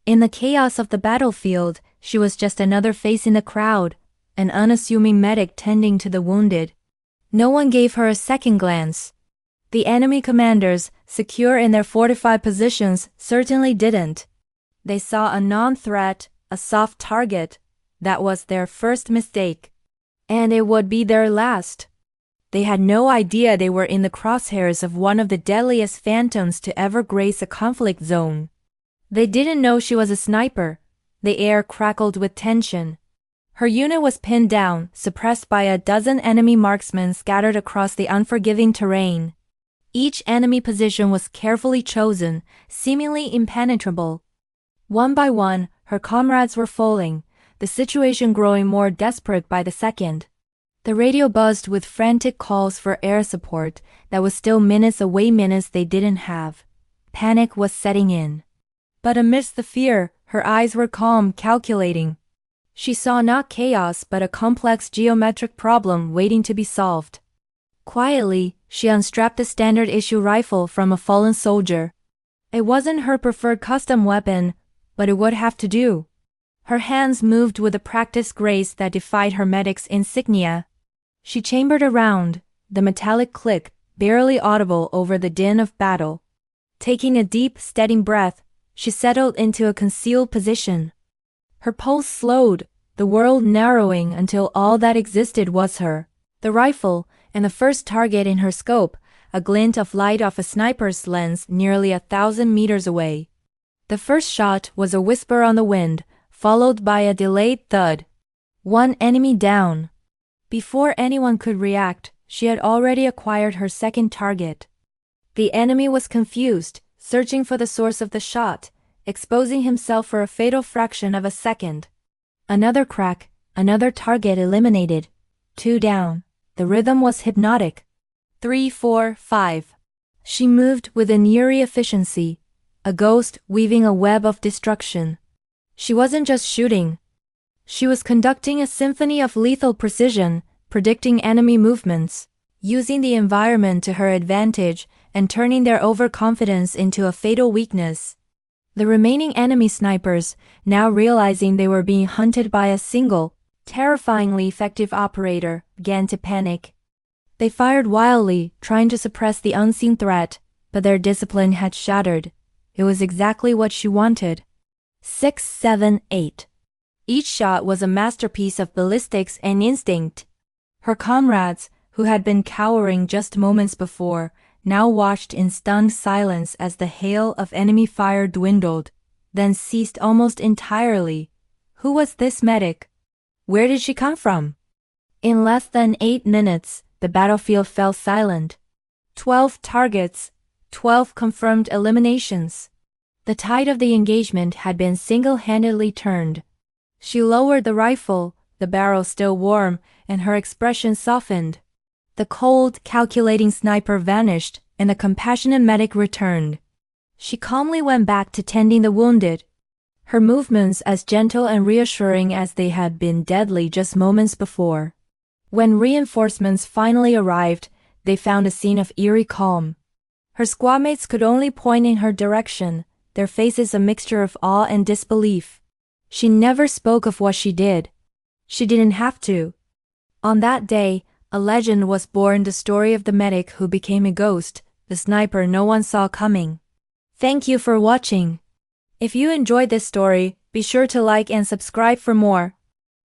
In the chaos of the battlefield, she was just another face in the crowd, an unassuming medic tending to the wounded. No one gave her a second glance. The enemy commanders, secure in their fortified positions, certainly didn't. They saw a non-threat, a soft target. That was their first mistake. And it would be their last. They had no idea they were in the crosshairs of one of the deadliest phantoms to ever grace a conflict zone. They didn't know she was a sniper. The air crackled with tension. Her unit was pinned down, suppressed by a dozen enemy marksmen scattered across the unforgiving terrain. Each enemy position was carefully chosen, seemingly impenetrable. One by one, her comrades were falling, the situation growing more desperate by the second. The radio buzzed with frantic calls for air support that was still minutes away, minutes they didn't have. Panic was setting in. But amidst the fear, her eyes were calm, calculating. She saw not chaos but a complex geometric problem waiting to be solved. Quietly, she unstrapped a standard-issue rifle from a fallen soldier. It wasn't her preferred custom weapon, but it would have to do. Her hands moved with a practiced grace that defied her medic's insignia. She chambered a round, the metallic click, barely audible over the din of battle. Taking a deep, steady breath, she settled into a concealed position. Her pulse slowed, the world narrowing until all that existed was her, the rifle, and the first target in her scope, a glint of light off a sniper's lens nearly 1,000 meters away. The first shot was a whisper on the wind, followed by a delayed thud. One enemy down. Before anyone could react, she had already acquired her second target. The enemy was confused, searching for the source of the shot, exposing himself for a fatal fraction of a second. Another crack, another target eliminated. 2 down. The rhythm was hypnotic. 3, 4, 5. She moved with an eerie efficiency, a ghost weaving a web of destruction. She wasn't just shooting. She was conducting a symphony of lethal precision, predicting enemy movements, using the environment to her advantage, and turning their overconfidence into a fatal weakness. The remaining enemy snipers, now realizing they were being hunted by a single, terrifyingly effective operator, began to panic. They fired wildly, trying to suppress the unseen threat, but their discipline had shattered. It was exactly what she wanted. 6, 7, 8. Each shot was a masterpiece of ballistics and instinct. Her comrades, who had been cowering just moments before, now watched in stunned silence as the hail of enemy fire dwindled, then ceased almost entirely. Who was this medic? Where did she come from? In less than 8 minutes, the battlefield fell silent. 12 targets, 12 confirmed eliminations. The tide of the engagement had been single-handedly turned. She lowered the rifle, the barrel still warm, and her expression softened. The cold, calculating sniper vanished, and the compassionate medic returned. She calmly went back to tending the wounded, her movements as gentle and reassuring as they had been deadly just moments before. When reinforcements finally arrived, they found a scene of eerie calm. Her squadmates could only point in her direction, their faces a mixture of awe and disbelief. She never spoke of what she did. She didn't have to. On that day, a legend was born, the story of the medic who became a ghost, the sniper no one saw coming. Thank you for watching. If you enjoyed this story, be sure to like and subscribe for more.